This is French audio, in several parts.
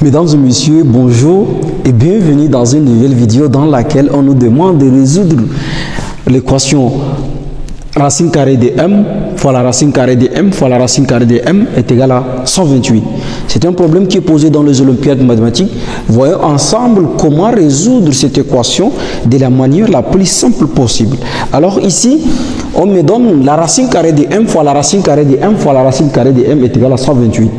Mesdames et messieurs, bonjour et bienvenue dans une nouvelle vidéo dans laquelle on nous demande de résoudre l'équation racine carrée de m fois la racine carrée de m fois la racine carrée de m est égal à 128. C'est un problème qui est posé dans les Olympiades mathématiques. Voyons ensemble comment résoudre cette équation de la manière la plus simple possible. Alors ici, on me donne la racine carrée de m fois la racine carrée de m fois la racine carrée de m est égal à 128.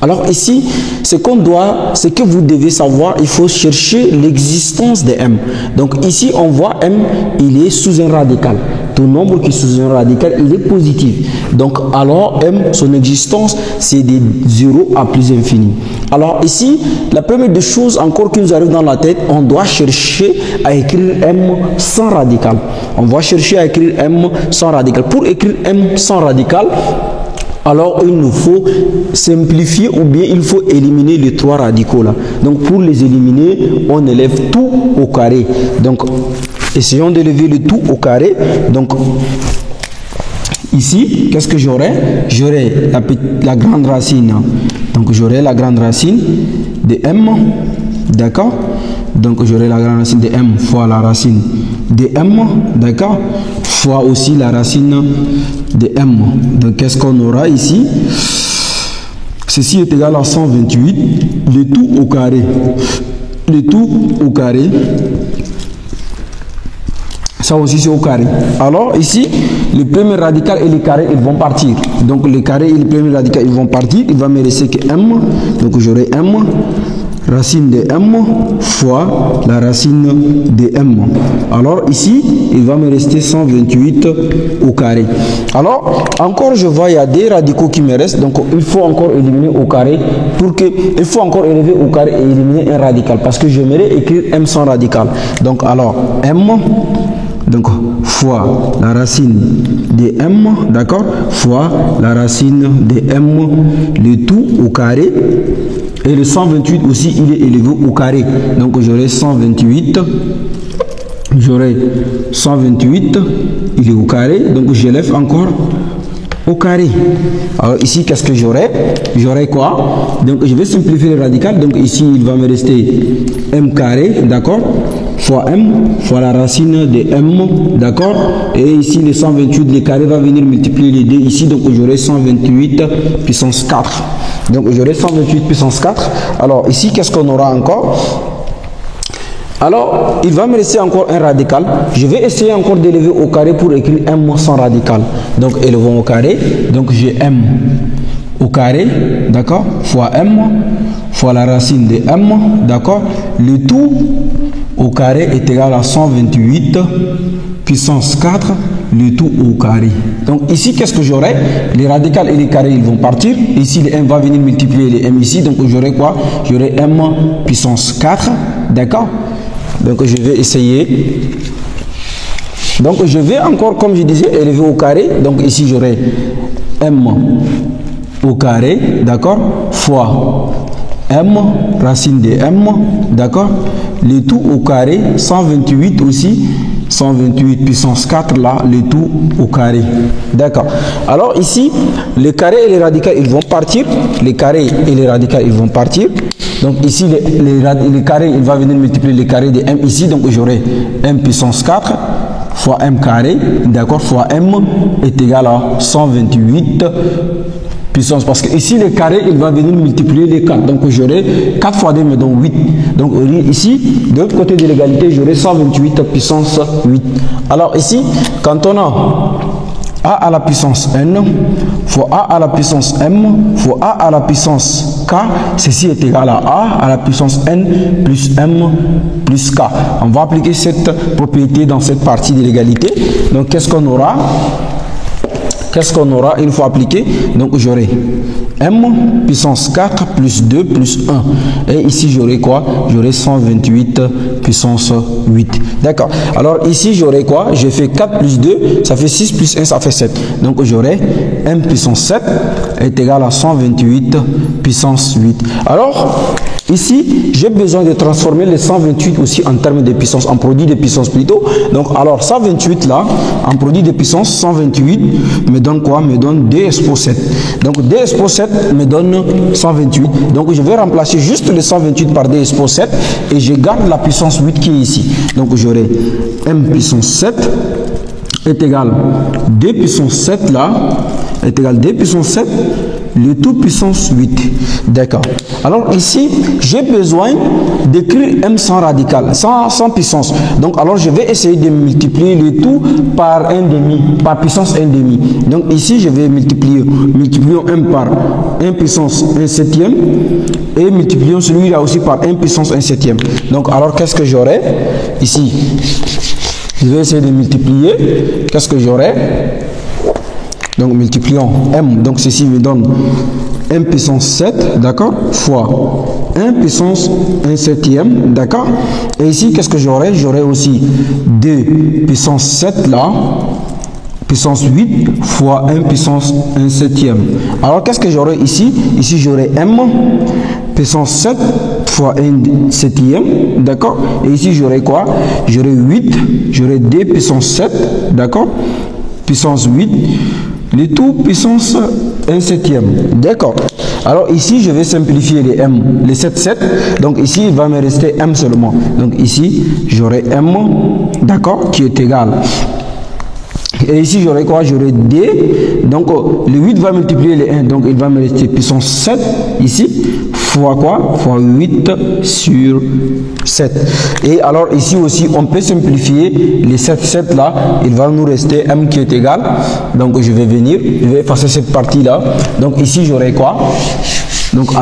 Alors ici, ce que vous devez savoir, il faut chercher l'existence de m. Donc ici, on voit m, il est sous un radical. Tout nombre qui est sous un radical, il est positif. Donc alors m, son existence, c'est de 0 à plus infini. Alors ici, la première des choses encore qui nous arrive dans la tête, on doit chercher à écrire m sans radical. On va chercher à écrire m sans radical. Pour écrire m sans radical, alors il nous faut simplifier ou bien il faut éliminer les trois radicaux là. Donc pour les éliminer, on élève tout au carré. Donc essayons d'élever le tout au carré. Donc ici, qu'est-ce que j'aurai? J'aurai la grande racine. Donc j'aurai la grande racine de m. D'accord? Donc j'aurai la grande racine de m fois la racine de m. D'accord? Fois aussi la racine de m. Donc qu'est-ce qu'on aura ici? Ceci est égal à 128. Le tout au carré. Le tout au carré. Ça aussi c'est au carré. Alors ici, le premier radical et le carré, ils vont partir. Donc le carré et le premier radical, ils vont partir. Il va me rester que m. Donc j'aurai m. Racine de m fois la racine de m. Alors ici, il va me rester 128 au carré. Alors, encore je vois, il y a des radicaux qui me restent. Donc, il faut encore éliminer au carré il faut encore élever au carré et éliminer un radical. Parce que j'aimerais écrire m sans radical. Donc, alors, m donc fois la racine de m, d'accord, fois la racine de m, le tout au carré. Et le 128 aussi, il est élevé au carré. Donc j'aurai 128. J'aurai 128. Il est au carré. Donc j'élève encore au carré. Alors ici, qu'est-ce que j'aurai? J'aurai quoi? Donc je vais simplifier le radical. Donc ici, il va me rester m carré, d'accord, fois m, fois la racine de m, d'accord. Et ici, le 128, le carré va venir multiplier les deux ici. Donc j'aurai 128 puissance 4. Donc j'aurai 128 puissance 4. Alors ici, qu'est-ce qu'on aura encore? Alors, il va me rester encore un radical. Je vais essayer encore d'élever au carré pour écrire m sans radical. Donc élevons au carré. Donc j'ai m au carré, d'accord, fois m, fois la racine de m, d'accord. Le tout au carré est égal à 128 puissance 4, le tout au carré. Donc ici, qu'est-ce que j'aurai? Les radicales et les carrés, ils vont partir. Ici, le m va venir multiplier les m ici. Donc j'aurai quoi? J'aurai m puissance 4, d'accord. Donc je vais essayer. Donc je vais encore, comme je disais, élever au carré. Donc ici, j'aurai m au carré, d'accord, fois m, racine de m, d'accord. Le tout au carré, 128 aussi. 128 puissance 4 là, le tout au carré. D'accord. Alors ici, les carrés et les radicaux, ils vont partir. Les carrés et les radicaux, ils vont partir. Donc ici, les carrés, il va venir multiplier les carrés de m ici. Donc j'aurai m puissance 4 fois m carré, d'accord, fois m est égal à 128 puissance, parce que ici le carré il va venir multiplier les 4, donc j'aurai 4 fois 2 me donne 8. Donc ici de l'autre côté de l'égalité j'aurai 128 puissance 8. Alors ici quand on a a à la puissance n fois a à la puissance m fois a à la puissance k, ceci est égal à a à la puissance n plus m plus k. On va appliquer cette propriété dans cette partie de l'égalité. Donc qu'est-ce qu'on aura? Qu'est-ce qu'on aura? Il faut appliquer. Donc j'aurai m puissance 4 plus 2 plus 1. Et ici j'aurai quoi? J'aurai 128 puissance 8. D'accord. Alors ici j'aurai quoi? J'ai fait 4 plus 2, ça fait 6 plus 1, ça fait 7. Donc j'aurai m puissance 7 est égal à 128 puissance 8. Alors ici, j'ai besoin de transformer les 128 aussi en termes de puissance, en produit de puissance plutôt. Donc, alors 128 là, en produit de puissance, 128 me donne quoi? Me donne 2 expo 7. Donc d expo 7 me donne 128. Donc je vais remplacer juste le 128 par d expo 7 et je garde la puissance 8 qui est ici. Donc j'aurai m puissance 7 est égal d puissance 7 là est égal d puissance 7 le tout puissance 8. D'accord. Alors ici, j'ai besoin d'écrire m sans radical, sans puissance. Donc alors je vais essayer de multiplier le tout par 1,5, par puissance 1,5. Donc ici, je vais multiplions m par 1 puissance 1 septième et multiplions celui-là aussi par 1 puissance 1 septième. Donc alors qu'est-ce que j'aurai ici? Je vais essayer de multiplier. Qu'est-ce que j'aurai? Donc multiplions m, donc ceci me donne 1 puissance 7, d'accord, fois 1 puissance 1 septième, d'accord. Et ici, qu'est-ce que j'aurai? J'aurai aussi 2 puissance 7 là, puissance 8 fois 1 puissance 1 septième. Alors qu'est-ce que j'aurai ici? Ici j'aurai m puissance 7 fois 1 septième, d'accord. Et ici j'aurai quoi? J'aurai 8, j'aurai 2 puissance 7, d'accord, puissance 8, le tout puissance 1 septième, d'accord. Alors ici je vais simplifier les m, les 7, donc ici il va me rester m seulement. Donc ici j'aurai m, d'accord, qui est égal. Et ici j'aurai quoi? J'aurai d, donc le 8 va multiplier les 1, donc il va me rester puissance 7 ici, fois quoi? Fois 8 sur 7. Et alors ici aussi on peut simplifier les 7 là, il va nous rester m qui est égal, donc je vais venir, je vais effacer cette partie là, donc ici j'aurai quoi? Donc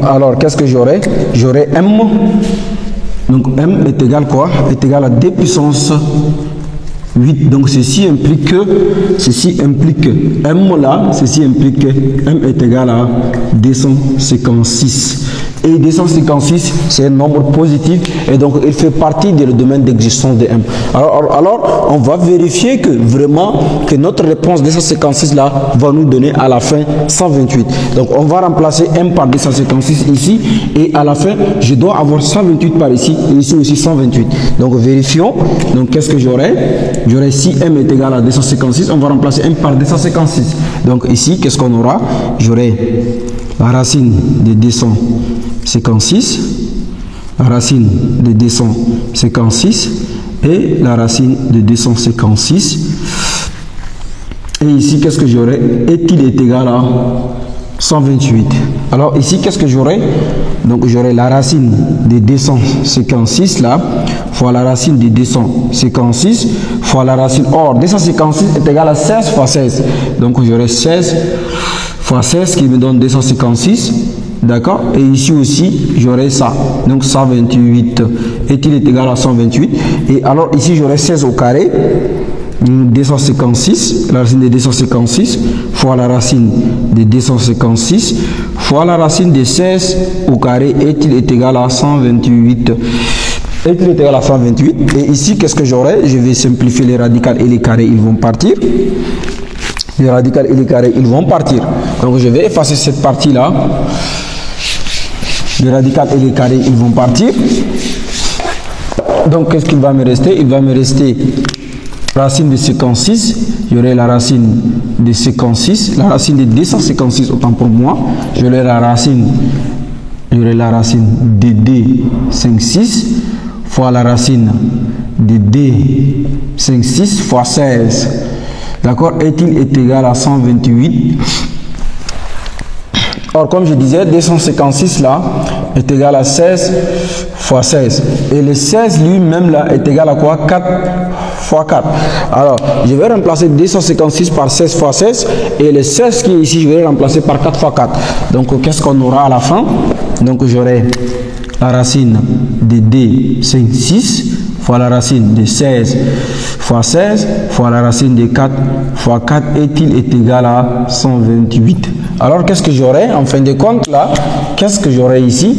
alors qu'est-ce que j'aurai? J'aurai m, donc m est égal quoi? Est égal à d puissance 8. Donc ceci implique que m là, ceci implique que m est égal à 256. Et 256, c'est un nombre positif et donc il fait partie du domaine d'existence de m. Alors, on va vérifier que vraiment que notre réponse 256 là va nous donner à la fin 128. Donc on va remplacer m par 256 ici et à la fin je dois avoir 128 par ici et ici aussi 128. Donc vérifions. Donc qu'est-ce que j'aurai? J'aurai si m est égal à 256, on va remplacer m par 256. Donc ici qu'est-ce qu'on aura? J'aurai la racine de 256, la racine de 256 et la racine de 256. Et ici, qu'est-ce que j'aurai? Est égal à 128. Alors ici, qu'est-ce que j'aurai? Donc j'aurai la racine de 256 là, fois la racine de 256, fois la racine. Or, 256 est égal à 16 fois 16. Donc j'aurai 16 fois 16 qui me donne 256, d'accord. Et ici aussi j'aurai ça, donc 128 est-il égal à 128. Et alors ici j'aurai 16 au carré, 256, la racine de 256 fois la racine de 256 fois la racine de 16 au carré est-il égal à 128. Est-il égal à 128. Et ici qu'est-ce que j'aurai? Je vais simplifier les radicales et les carrés, ils vont partir. Les radicales et les carrés, ils vont partir. Donc je vais effacer cette partie-là. Les radicales et les carrés, ils vont partir. Donc qu'est-ce qu'il va me rester? Il va me rester racine de 56. J'aurai la racine de 56. La racine de 256, autant pour moi. J'aurai la racine de D56 fois la racine de D56 fois 16. D'accord, est-il égal à 128. Or, comme je disais, 256 là est égal à 16 fois 16. Et le 16 lui-même là est égal à quoi? 4 fois 4. Alors, je vais remplacer 256 par 16 fois 16. Et le 16 qui est ici, je vais le remplacer par 4 fois 4. Donc, qu'est-ce qu'on aura à la fin? Donc, j'aurai la racine de D56 fois la racine de 16 fois 16 fois la racine de 4 fois 4 est-il égal à 128. Alors qu'est-ce que j'aurai en fin de compte là? Qu'est-ce que j'aurai ici?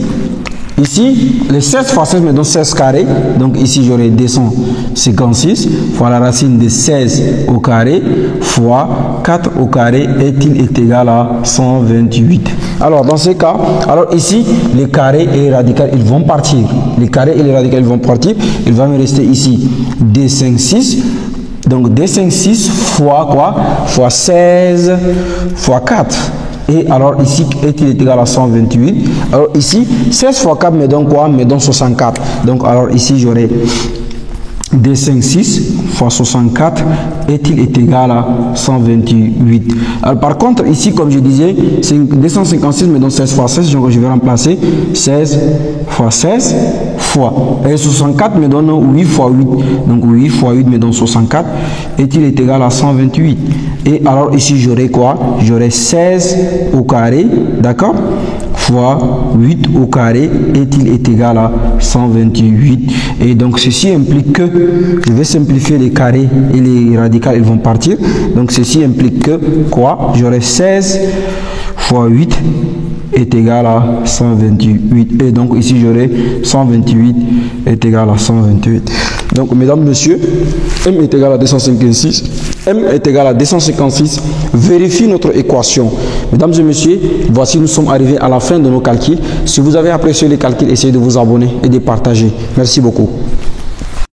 Ici, les 16 fois 16 me donne 16 carrés. Donc ici, j'aurai 256 fois la racine de 16 au carré fois 4 au carré est-il égal à 128. Alors, dans ce cas, alors ici, les carrés et les radicales, ils vont partir. Les carrés et les radicales, ils vont partir. Il va me rester ici D56. Donc D5, 6 fois quoi? Fois 16 fois 4. Et alors ici, est-il égal à 128? Alors ici, 16 fois 4 me donne quoi? Me donne 64. Donc alors ici, j'aurai D5, 6 fois 64 est-il égal à 128. Alors par contre, ici, comme je disais, 256 me donne 16 fois 16, donc je vais remplacer 16 fois 16 fois. Et 64 me donne 8 fois 8. Donc 8 fois 8 me donne 64. Est-il égal à 128? Et alors ici, j'aurai quoi? J'aurai 16 au carré, d'accord? Fois 8 au carré est-il égal à 128. Et donc ceci implique que, je vais simplifier les carrés et les radicales, ils vont partir. Donc ceci implique que quoi? J'aurai 16 fois 8 est égal à 128. Et donc ici j'aurai 128 est égal à 128. Donc mesdames, messieurs, M est égal à 256, M est égal à 256. Vérifiez notre équation. Mesdames et messieurs, voici, nous sommes arrivés à la fin de nos calculs. Si vous avez apprécié les calculs, essayez de vous abonner et de partager. Merci beaucoup.